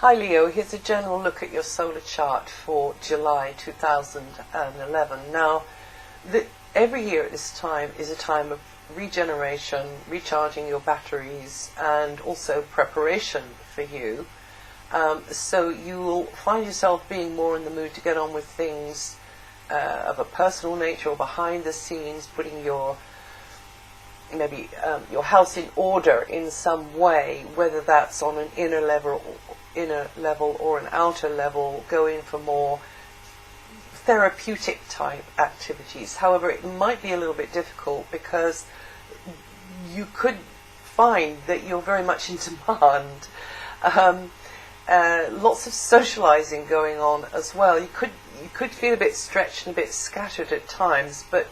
Hi Leo, here's a general look at your solar chart for July 2011. Now, every year at this time is a time of regeneration, recharging your batteries, and also preparation for you. So you'll find yourself being more in the mood to get on with things of a personal nature or behind the scenes, putting your house in order in some way, whether that's on an inner level or an outer level, going for more therapeutic type activities. However, it might be a little bit difficult because you could find that you're very much in demand. Lots of socializing going on as well. You could feel a bit stretched and a bit scattered at times, but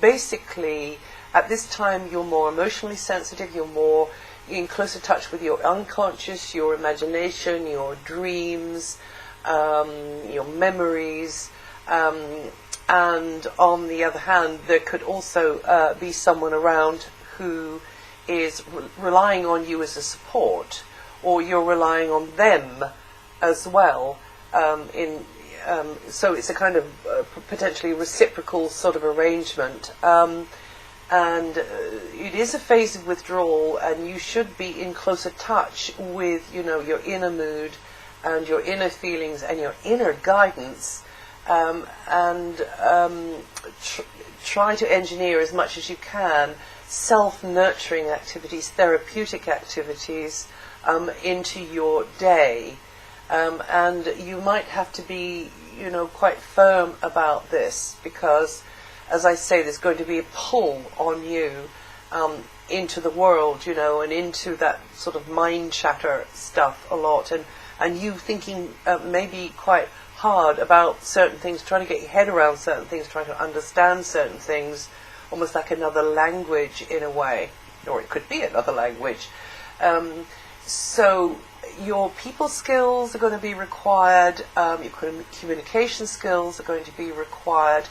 basically at this time you're more emotionally sensitive, you're more in closer touch with your unconscious, your imagination, your dreams, your memories, and on the other hand there could also be someone around who is relying on you as a support, or you're relying on them as well. So it's a kind of potentially reciprocal sort of arrangement. And it is a phase of withdrawal, and you should be in closer touch with, your inner mood and your inner feelings and your inner guidance, and try to engineer as much as you can self-nurturing activities, therapeutic activities into your day. And you might have to be, quite firm about this, because as I say, there's going to be a pull on you into the world, and into that sort of mind chatter stuff a lot, and you thinking maybe quite hard about certain things, trying to get your head around certain things, trying to understand certain things, almost like another language in a way, or it could be another language. So your people skills are going to be required, your communication skills are going to be required,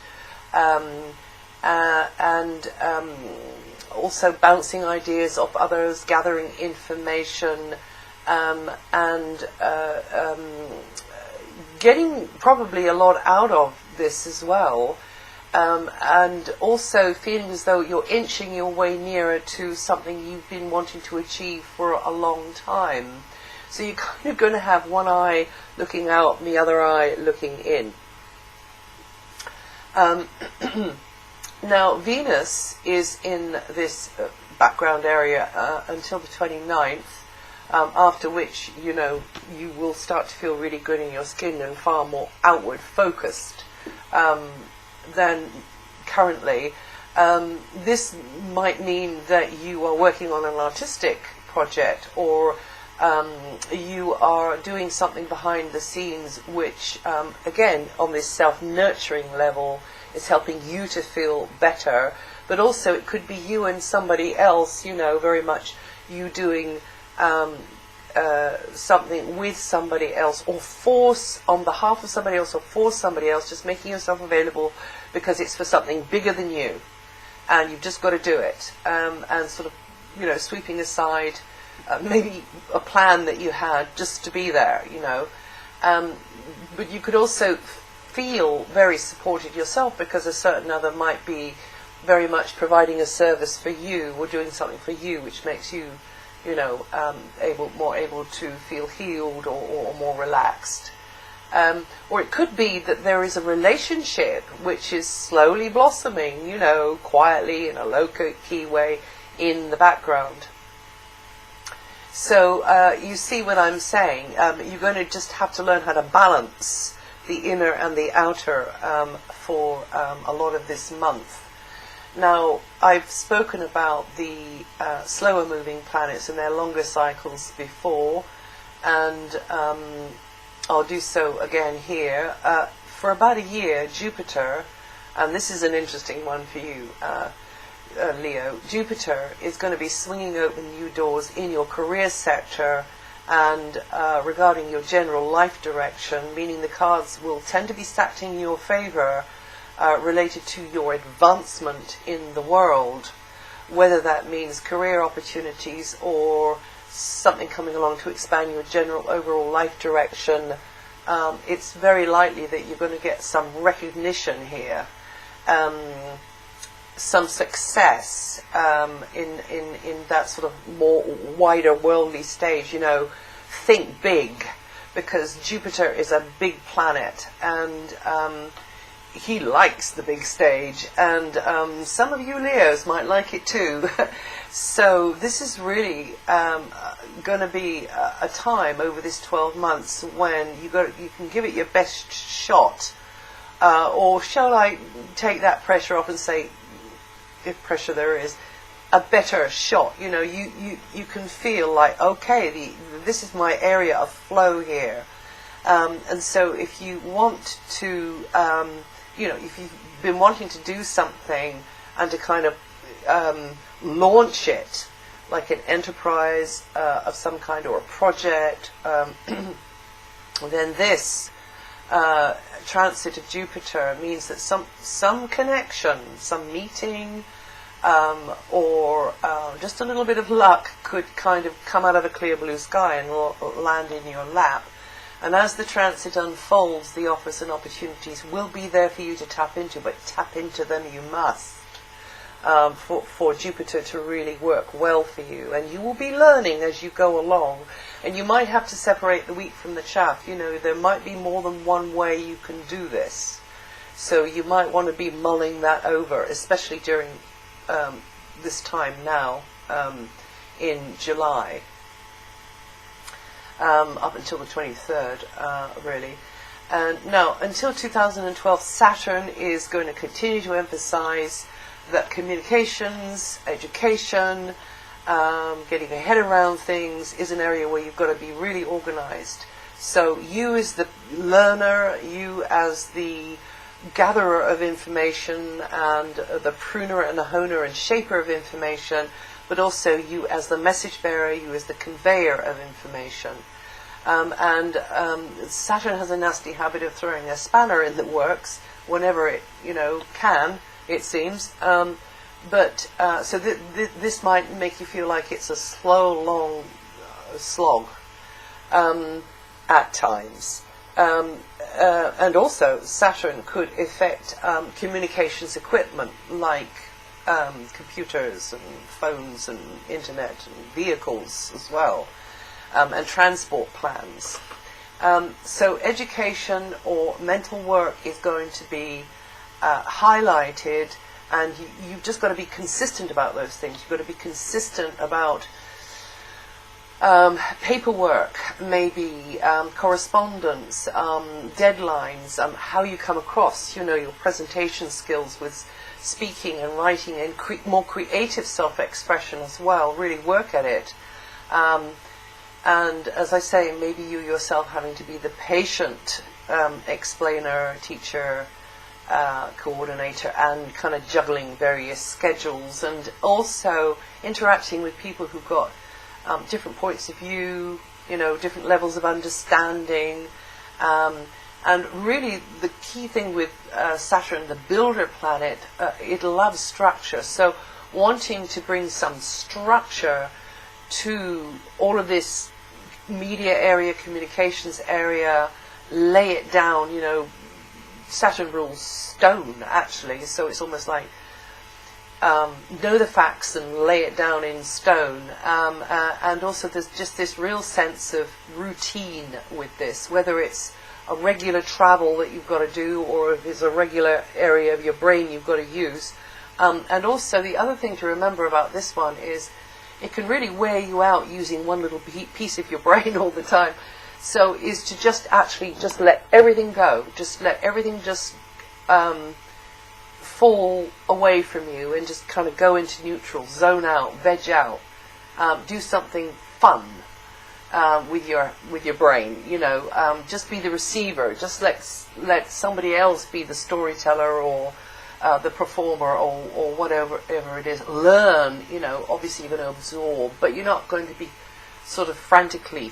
and also bouncing ideas off others, gathering information, and getting probably a lot out of this as well, and also feeling as though you're inching your way nearer to something you've been wanting to achieve for a long time. So you're kind of going to have one eye looking out and the other eye looking in. Now, Venus is in this background area until the 29th, after which, you will start to feel really good in your skin and far more outward focused than currently. This might mean that you are working on an artistic project, or you are doing something behind the scenes which, again, on this self-nurturing level, is helping you to feel better. But also it could be you and somebody else, very much you doing something with somebody else, or on behalf of somebody else, or for somebody else, just making yourself available because it's for something bigger than you, and you've just got to do it, and sort of, sweeping aside maybe a plan that you had just to be there, but you could also feel very supported yourself because a certain other might be very much providing a service for you or doing something for you, which makes you, more able to feel healed or more relaxed. Or it could be that there is a relationship which is slowly blossoming, quietly in a low-key way in the background. So you see what I'm saying. You're going to just have to learn how to balance the inner and the outer for a lot of this month. Now, I've spoken about the slower moving planets and their longer cycles before, and I'll do so again here. For about a year, Jupiter, and this is an interesting one for you, Leo, Jupiter is going to be swinging open new doors in your career sector and regarding your general life direction, meaning the cards will tend to be stacked in your favor related to your advancement in the world, whether that means career opportunities or something coming along to expand your general overall life direction. It's very likely that you're going to get some recognition here, some success in that sort of more wider worldly stage. You know, think big, because Jupiter is a big planet, and he likes the big stage, and some of you Leos might like it too. So this is really going to be a time over this 12 months when you can give it your best shot, or shall I take that pressure off and say, if pressure there is, a better shot. You know, you can feel like, okay, this is my area of flow here, and so if you want to, you know, if you've been wanting to do something and to kind of launch it, like an enterprise of some kind or a project, then this transit of Jupiter means that some connection, some meeting, or just a little bit of luck could kind of come out of a clear blue sky and land in your lap. And as the transit unfolds, the offers and opportunities will be there for you to tap into, but tap into them you must, for Jupiter to really work well for you. And you will be learning as you go along, and you might have to separate the wheat from the chaff. You know, there might be more than one way you can do this, so you might want to be mulling that over, especially during this time now, in July, up until the 23rd, really. And now, until 2012, Saturn is going to continue to emphasize that communications, education, getting your head around things is an area where you've got to be really organized. So you as the learner, you as the gatherer of information, and the pruner and the honer and shaper of information, but also you as the message bearer, you as the conveyor of information. Saturn has a nasty habit of throwing a spanner in the works whenever it, you know, can, it seems. So this might make you feel like it's a slow, long slog at times. And also, Saturn could affect communications equipment like computers and phones and internet and vehicles as well, and transport plans. So education or mental work is going to be highlighted, and you've just got to be consistent about those things. You've got to be consistent about paperwork, maybe correspondence, deadlines, how you come across, you know, your presentation skills with speaking and writing, and more creative self-expression as well. Really work at it. And as I say, maybe you yourself having to be the patient explainer, teacher, coordinator, and kind of juggling various schedules, and also interacting with people who've got different points of view, you know, different levels of understanding. And really the key thing with Saturn, the builder planet, it loves structure. So wanting to bring some structure to all of this media area, communications area, lay it down, you know, Saturn rules stone, actually, so it's almost like know the facts and lay it down in stone. And also there's just this real sense of routine with this, whether it's a regular travel that you've got to do, or if it's a regular area of your brain you've got to use. And also the other thing to remember about this one is it can really wear you out using one little piece of your brain all the time. So is to just actually just let everything go, just let everything just fall away from you, and just kind of go into neutral, zone out, veg out, do something fun with your brain, you know, just be the receiver, just let somebody else be the storyteller, or the performer, or whatever it is. Learn, you know, obviously you're going to absorb, but you're not going to be sort of frantically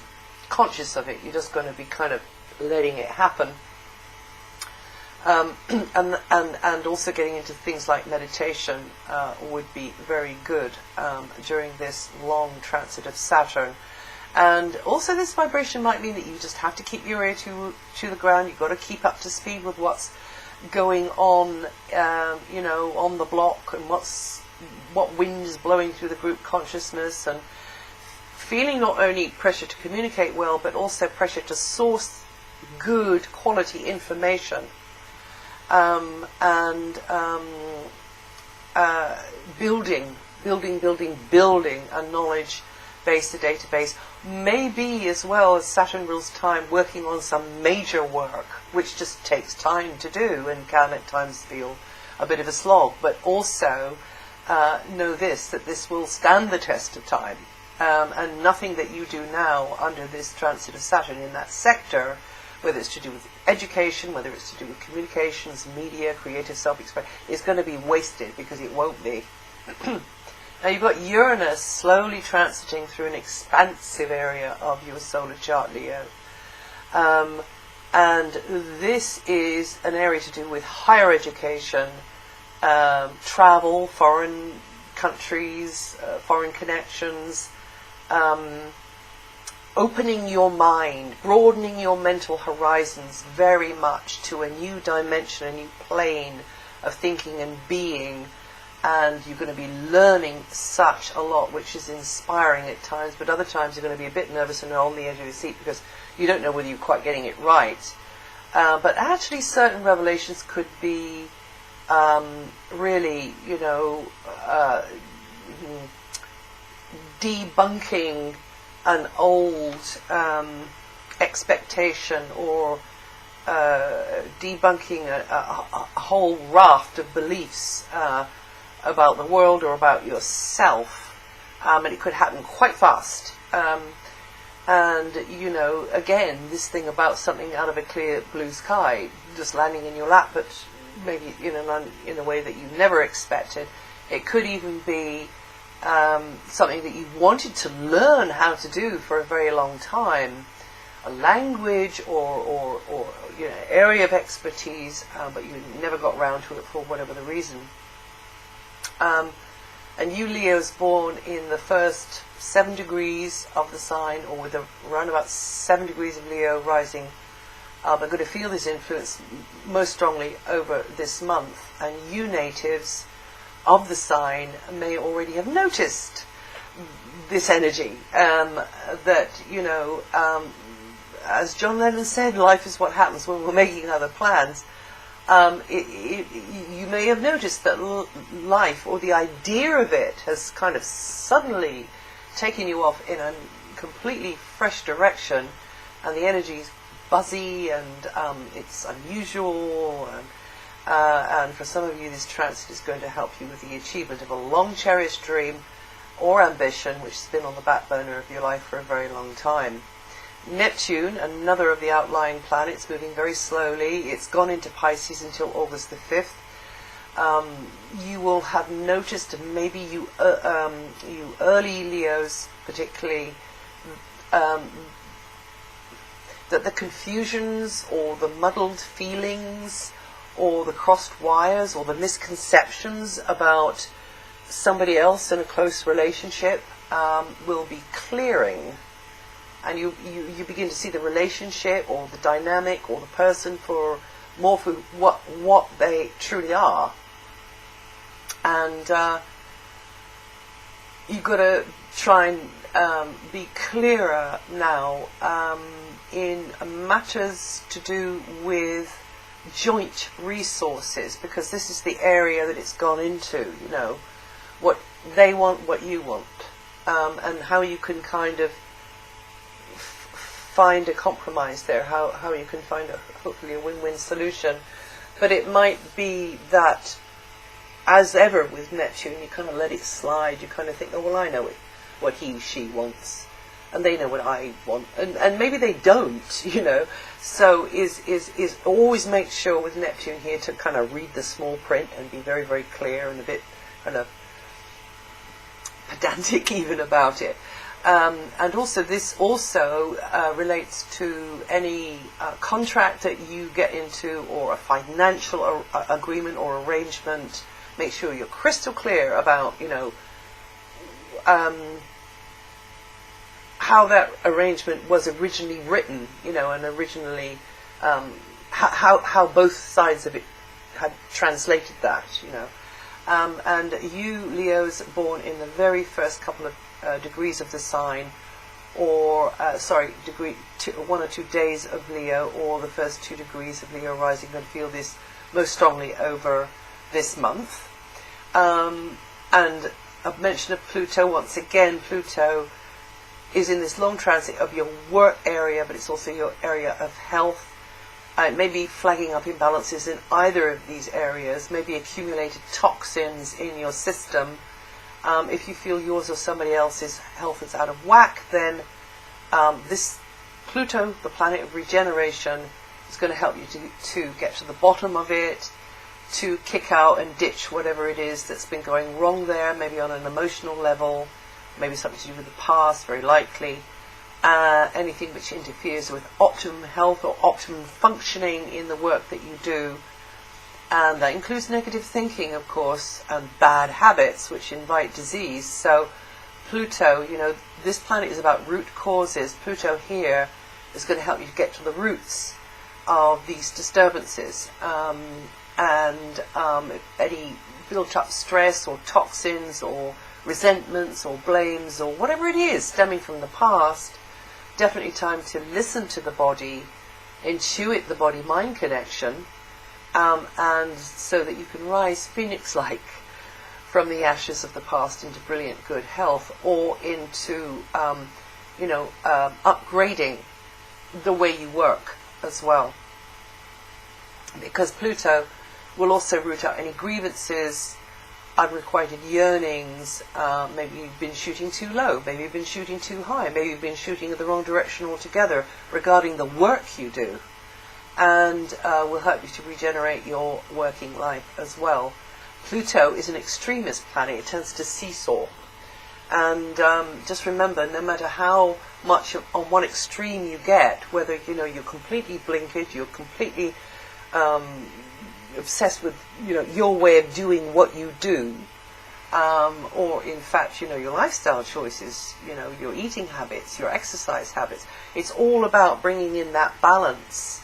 conscious of it. You're just going to be kind of letting it happen. And also getting into things like meditation would be very good during this long transit of Saturn. And also this vibration might mean that you just have to keep your ear to the ground. You've got to keep up to speed with what's going on, on the block, and what wind is blowing through the group consciousness, and feeling not only pressure to communicate well, but also pressure to source good quality information, and building a knowledge base, a database, maybe as well as Saturn rules time, working on some major work, which just takes time to do and can at times feel a bit of a slog, but also know that this will stand the test of time, and nothing that you do now under this transit of Saturn in that sector, whether it's to do with education, whether it's to do with communications, media, creative self-expression, is going to be wasted, because it won't be. Now you've got Uranus slowly transiting through an expansive area of your solar chart, Leo. And this is an area to do with higher education, travel, foreign countries, foreign connections, opening your mind, broadening your mental horizons very much to a new dimension, a new plane of thinking and being. And you're going to be learning such a lot, which is inspiring at times, but other times you're going to be a bit nervous and on the edge of your seat because you don't know whether you're quite getting it right. But actually certain revelations could be really, debunking an old expectation, or debunking a whole raft of beliefs about the world or about yourself, and it could happen quite fast. And again, this thing about something out of a clear blue sky just landing in your lap, but maybe in a way that you never expected. It could even be something that you wanted to learn how to do for a very long time, a language or area of expertise, but you never got around to it for whatever the reason. And you Leos born in the first 7 degrees of the sign, or with around about 7 degrees of Leo rising, are going to feel this influence most strongly over this month. And you natives of the sign may already have noticed this energy, that, as John Lennon said, life is what happens when we're making other plans. You may have noticed that life, or the idea of it, has kind of suddenly taken you off in a completely fresh direction, and the energy is buzzy, and it's unusual, and for some of you this transit is going to help you with the achievement of a long cherished dream or ambition which has been on the back burner of your life for a very long time. Neptune, another of the outlying planets, moving very slowly. It's gone into Pisces until August the 5th. You will have noticed, and maybe you early Leos particularly, that the confusions or the muddled feelings or the crossed wires or the misconceptions about somebody else in a close relationship will be clearing. And you begin to see the relationship or the dynamic or the person for what they truly are. And you've got to try and be clearer now in matters to do with joint resources, because this is the area that it's gone into, what they want, what you want, and how you can kind of find a compromise there, how you can find hopefully a win-win solution. But it might be that, as ever with Neptune, you kind of let it slide. You kind of think, oh well, I know what she wants, and they know what I want, and maybe they don't, So is always make sure with Neptune here to kind of read the small print and be very, very clear and a bit kind of pedantic even about it. And also this also relates to any contract that you get into, or a financial agreement or arrangement. Make sure you're crystal clear about, how that arrangement was originally written, and originally how both sides of it had translated that, and you Leos born in the very first couple of degrees of the sign, or 1 or 2 days of Leo, or the first 2 degrees of Leo rising, going to feel this most strongly over this month. And a mention of Pluto, once again, Pluto is in this long transit of your work area, but it's also your area of health. It may be flagging up imbalances in either of these areas, maybe accumulated toxins in your system. If you feel yours or somebody else's health is out of whack, then this Pluto, the planet of regeneration, is going to help you to get to the bottom of it, to kick out and ditch whatever it is that's been going wrong there, maybe on an emotional level, maybe something to do with the past, very likely. Anything which interferes with optimum health or optimum functioning in the work that you do. And that includes negative thinking, of course, and bad habits which invite disease. So Pluto, this planet is about root causes. Pluto here is going to help you get to the roots of these disturbances. And any built up stress or toxins or resentments or blames or whatever it is stemming from the past, definitely time to listen to the body, intuit the body-mind connection, and so that you can rise phoenix-like from the ashes of the past into brilliant good health, or into upgrading the way you work as well. Because Pluto will also root out any grievances, unrequited yearnings. Maybe you've been shooting too low, maybe you've been shooting too high, maybe you've been shooting in the wrong direction altogether regarding the work you do, and will help you to regenerate your working life as well. Pluto is an extremist planet. It tends to seesaw, and just remember, no matter how much on one extreme you get, whether you're completely blinkered, you're completely obsessed with your way of doing what you do, or in fact your lifestyle choices, your eating habits, your exercise habits. It's all about bringing in that balance,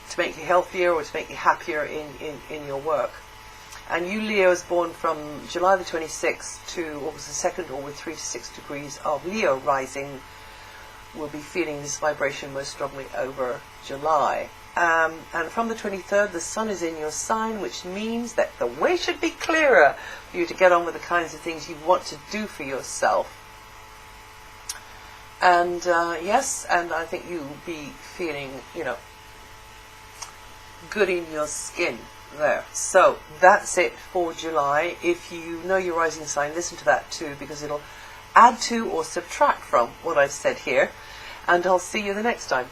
to make you healthier or to make you happier in your work. And you Leos born from July the 26th to August the 2nd, or with 3 to 6 degrees of Leo rising, will be feeling this vibration most strongly over July. And from the 23rd, the Sun is in your sign, which means that the way should be clearer for you to get on with the kinds of things you want to do for yourself. And yes, and I think you'll be feeling, good in your skin there. So that's it for July. If you know your rising sign, listen to that too, because it'll add to or subtract from what I've said here. And I'll see you the next time.